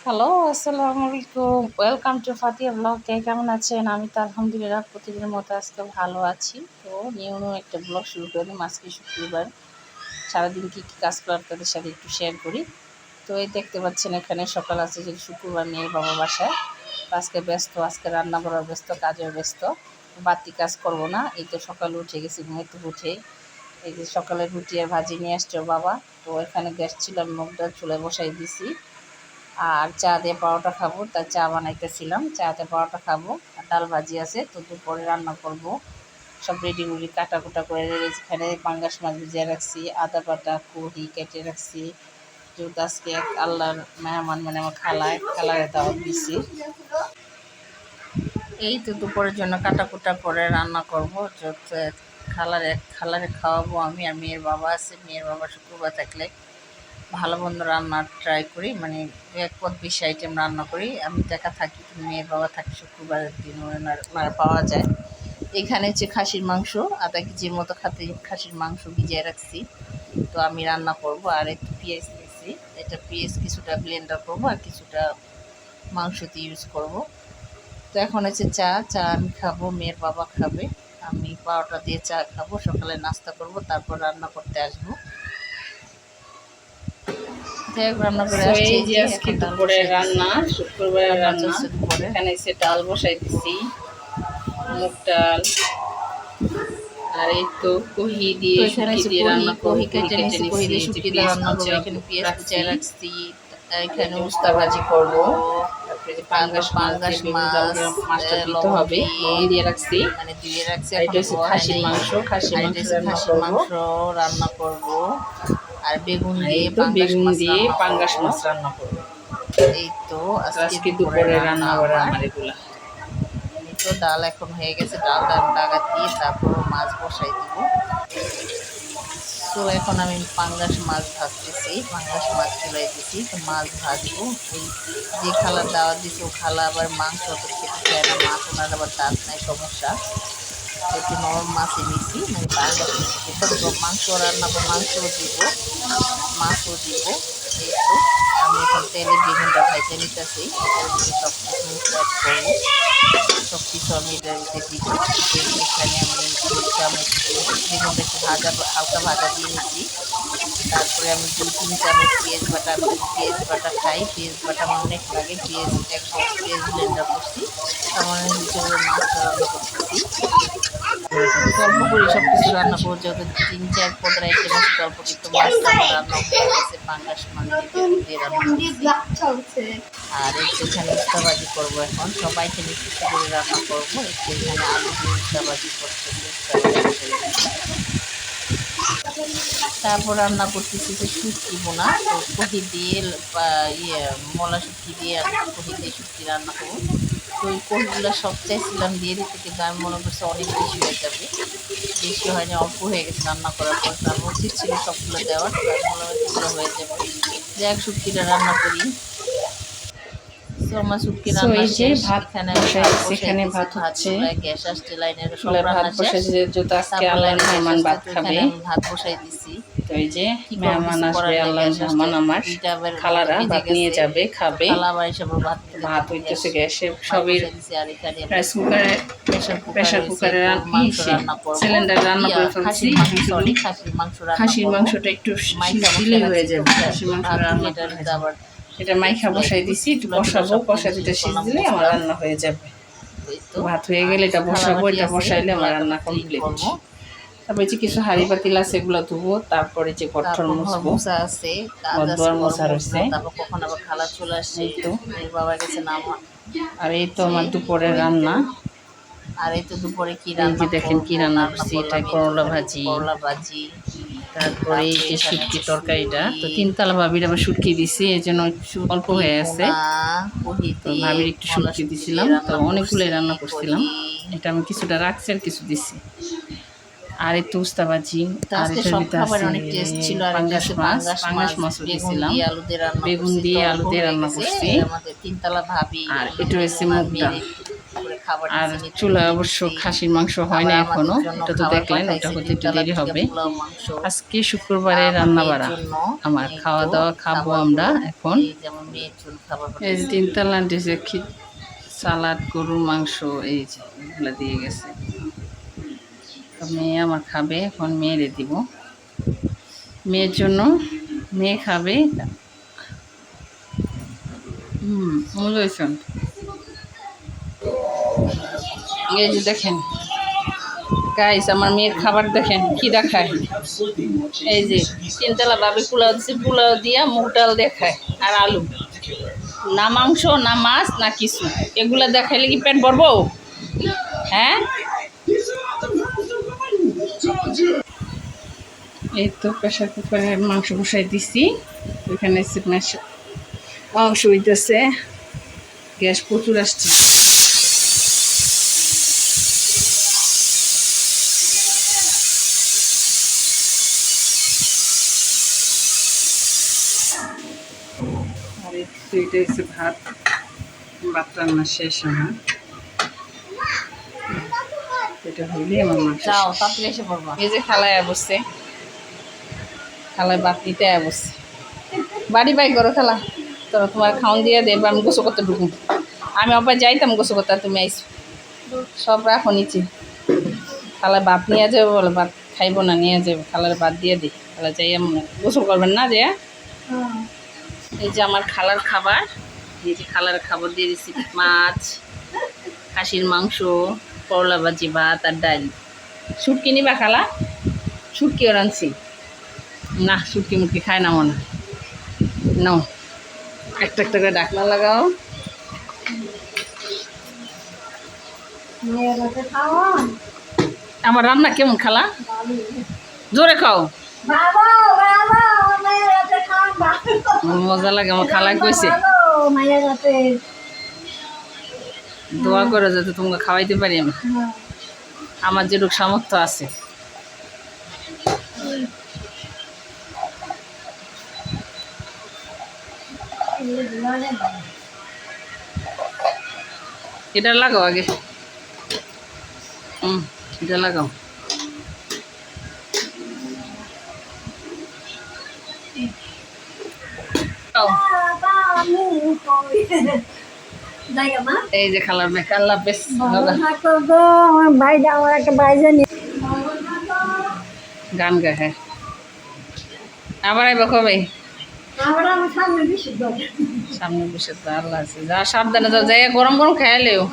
Hello, আসসালামু আলাইকুম। Welcome to Fatiya blog. কে কেমন আছেন? আমি তো আলহামদুলিল্লাহ প্রতিদিনের মতো আজকে ভালো আছি। তো নিউ একটা ব্লগ শুরু করে দিই। আজকে শুক্রবার, সারাদিন কী কী কাজ করে আপনাদের সাথে একটু শেয়ার করি। তো এই দেখতে পাচ্ছেন এখানে সকাল আছে যে শুক্রবার নিয়ে বাবা বাসায়। তো আজকে ব্যস্ত, আজকে রান্না করার ব্যস্ত, কাজের ব্যস্ত। বাড়তি কাজ করব না। এই তো সকালে উঠে গেছি, ঘুম থেকে উঠে এই যে সকালে রুটি আর ভাজি নিয়ে আসছে বাবা। তো এখানে গ্যাস ছিল, আমি মুগ ডাল চুলায় বসাই দিছি। আর চা দিয়ে পরোটা খাবো, তাই চা বানাইতেছিলাম। চাতে পরোটা খাবো আর ডাল ভাজি আছে। তো দুপুরে রান্না করব, সব রেডি মুডি কাটা কুটা করে এখানে পাঙ্গাস মাছ ভিজিয়ে রাখছি, আদা বাটা কুড়ি কেটে রাখছি। যেহেতু আজকে এক আল্লাহর মেহমান, মানে আমার খালারে দাওয়াত দিছি। এই তো দুপুরের জন্য কাটা কুটা করে রান্না করবো। খালারে খাওয়াবো আমি, আর মেয়ের বাবা আছে। মেয়ের বাবা শুক্রবার থাকলে ভালো মন্দ রান্না ট্রাই করি, মানে এক পদ 20 আইটেম রান্না করি। আমি তো একা থাকি, মেয়ের বাবা থাকে, শুক্রবারের দিন ওনার পাওয়া যায়। এখানে হচ্ছে খাসির মাংস, আধা কেজির মতো খাসির মাংস ভিজিয়ে রাখছি। তো আমি রান্না করব। আর একটু পেঁয়াজ দিয়েছি, এটা পেঁয়াজ কিছুটা ব্লেন্ডার করবো আর কিছুটা মাংসতে ইউজ করব। তো এখন হচ্ছে চা আমি খাবো, মেয়ের বাবা খাবে, আমি পাউডার দিয়ে চা খাবো। সকালে নাস্তা করব, তারপর রান্না করতে আসবো। রান্না করে আসছি। এই যে আজকে দুপুরে রান্না, শুক্রবারের রান্না। এখানে এসে ডাল বসাই দিছি, মুগ ডাল। আর এই তো কহি দিয়ে শুটকি দিয়ে রান্না করব, কহি কেটে নিছি, শুটকি দিয়ে রান্না করবো। এখানে পেঁয়াজ কুচিয়ে রাখছি, এখানে উস্তা ভাজি করবো। তারপরে যে পাঙ্গাস মাছটা দিতে হবে, লবণ দিয়ে রাখছি। মানে দিয়ে রাখছি। এটা হচ্ছে খাসির মাংস মাংস রান্না করব। আর বেগুন দিয়ে পাঙ্গাস মাছ রান্না করবো। এই তো আজকে দুপুরে রান্না করা আমার এগুলা। এই তো ডাল এখন হয়ে গেছে, ডালটা ডাগা দিয়ে তারপর মাছ বসাই দিব। তো এখন আমি পাঙ্গাস মাছ ভাজতেছি, পাঙ্গাস মাছ চুলাই দিছি। তো মাছ ভাজবো। ওই যে খালার দাওয়াত দিছে, ও খালা আবার মাংস তো খেতে চায় না, মাছ ওনার আবার দাঁত নাই, সমস্যা। একটু নরম মাছই নিছি, মানে পাঙ্গাস মাংস রান্না করে মাংসও দিব, মাছও দিব। এই তো আমি এখন তেলে বেগুনটা ভাইজা নিতেছি, এটার ভিতরে সব কিছু অ্যাড করবো। সব কিছু আমি এটার ভিতরে দিব। এখানে আমি 2 চামচ বেগুনটা একটু হালকা ভাজা দিয়ে নিচ্ছি। তারপরে আমি 2-3 চামচ পেঁয়াজ বাটা, আমি পেঁয়াজ বাটা খাই, পেঁয়াজ বাটা আমার অনেক লাগে। পেঁয়াজ ব্লেন্ডার করছি, তার মানে হিসেবে মাছটা রান্না করতেছি। গল্প করি, সব কিছু রান্না করবো, যেহেতু 3-4 পদের আইটেম আছে, গল্প কিন্তু মাছটা আমার রান্না হয়ে গেছে। পাঙ্গাস মাছ দিয়ে রান্না করছি। আর একটু এখানে উস্তা ভাজি করবো। এখন সব আইটেম একটু করে রান্না করবো। একটু এখানে আলু দিয়ে উস্তা ভাজি করতেছি, তারপর রান্না করতেছি যে শুটকি বোনা। তো কহি দিয়ে মলা শুটকি দিয়ে আমি কহি দিয়ে শুটকি রান্না করবো। তো ওই কহিগুলো সব চাইছিলাম দিয়ে দিতে, কিন্তু আমি মনে করছি অনেক বেশি হয়ে যাবে, বেশি হয়নি, অল্প হয়ে গেছে রান্না করার পর। তো আমার উচিত ছিল সবগুলো দেওয়ার, এতগুলো হয়ে যাবে। যাক, শুটকিটা রান্না করি। তো আমার শুটকি রান্না শেষ। এখানে এখানে ভাত হচ্ছে, গ্যাস আসছে, লাইনের সব চুলায় ভাত রান্না শেষ। বসাইছে, যেহেতু আজকে আল্লাহর মেহমান ভাত খাবে। আমি ভাত বসাই দিছি। তো এই যে মেহমান আসবে, আল্লাহর মেহমান আমার খালারা ভাত নিয়ে যাবে, খাবে। ভাত হইতেছে গ্যাসে, সবই রাইস কুকারে, প্রেশার কুকারে সিলিন্ডারে রান্না করে ফেলছি। খাসির মাংসটা একটু দিলেই হয়ে যাবে। খাসির মাংস রান্না এটা মাইখা বসাই দিছি, একটু বসাবো, কষা দিতে সিজ দিলে আমার রান্না হয়ে যাবে। ভাত হয়ে গেলে এটা বসাবো, এটা বসাইলে আমার রান্না কমপ্লিট। তারপরে যে কিছু হাঁড়ি পাতিল আছে, এগুলো ধুবো। তারপরে যে ঘর মুছবো, ঘর মোছা রয়েছে। এই তো, আর এই তো আমার দুপুরের রান্না। আর এই তো দুপুরে কি রান্না, দেখেন কি রান্না করছি, এটা করলা ভাজি। তারপরে এই যে শুটকি তরকারিটা, তো 3 তালা ভাবির আবার শুটকি দিছি, এই জন্য অল্প হয়ে আছে। তো ভাবির একটু শুটকি দিছিলাম, তো অনেকগুলোই রান্না করছিলাম। এটা আমি কিছুটা রাখছি আর কিছু দিছি। আর একটু উস্তা ভাজি, আর এটার ভিতরে আছে পাঙ্গাস মাছও দিছিলাম, বেগুন দিয়ে আলু দিয়ে রান্না করছি। আর এটা হচ্ছে মুগ ডাল। করে খাবার আর দিছি, নিত্য চুলা নৈমিত্তিক অবশ্য দিছি। খাসির মাংস হয় না আবার এখনো, আমাদের জন্য এটা তো খাবার দেখলেন, ওটা পাঠাইছে হতে একটু 3 তলা দেরি থেকে হবে। পোলাও মাংস। আজকে শুক্রবারে আমার রান্না মেয়ের বাড়া জন্য আমার এই খাওয়া তো দাওয়া খাবো আমরা খাবারগুলো, এখন। এই যে আমার মেয়ের জন্য খাবার এই যে পাঠাইছি। 3 তলা দিয়েছে সালাদ, গরুর মাংস, এই যে এগুলো দিয়ে গেছে। তো মেয়ে আমার খাবে, এখন মেয়েরে দিব। মেয়ের জন্য মেয়ে খাবে। বুঝেছেন? এই যে দেখেন গাইস, আমার মেয়ের খাবার দেখেন কি দেখায়। এই যে 3 তলা ভাবে পোলাও দিচ্ছে, পোলাও দিয়া মুগ ডাল দেখায় আর আলু, না মাংস না মাছ না কিছু। এগুলা দেখাইলে কি পেট ভরবো? হ্যাঁ, এই তো প্রেশার কুকারে মাংস বসাই দিছি। ওইখানে মাংস হইতেছে, গ্যাস প্রচুর আসছে। আর এইটা হচ্ছে ভাত, ভাত রান্না শেষ আমার। এটা হইলে আমার মাংস যাও শেষ। তাড়াতাড়ি এসে পড়বা। এই যে খালায় বসছে, খালায় ভাত নিতে বসছে। বাড়ি বাই করো খালা, তোরা তোমার খাওয়ান দিয়ে দেবে, আমি গোসল করতে ঢুকুন। আমি আবার যাইতাম গোসল করতে, আর তুমি আইসো। সব রাখো নিচে। খালায় ভাত নিয়ে যাবে, বলে ভাত খাইবো না, নিয়ে যাবে। খালার ভাত দিয়ে দিই, খালা যাই গোসল করবেন না যে। এই যে আমার খালার খাবার, এই যে খালার খাবার দিয়ে দিচ্ছি মাছ, খাসির মাংস, করলা ভাজি, ভাত আর ডাল। শুটকি নিবা খালা? শুটকিও রাঁধছি না, শুটকি মুটকি খায় না মনে হয়। নাও একটা একটা করে ডাকনা লাগাও। আমার রান্না কেমন খালা? জোরে খাও, মজা লাগে। আমার খালা কইছে দোয়া করে যাতে তোমাকে খাওয়াইতে পারি আমি, আমার যেটুক সামর্থ্য আছে। এটা লাগাও আগে, এটা লাগাও। এই যে খালার মেয়ে, আল্লাহ হাফেজ। গান গায়, হ্যাঁ। আবার আইবা কবে? সামনে বসে তো আল্লাহ আছে, যা সাবধানে যাও, যাই গরম গরম খাইলেও।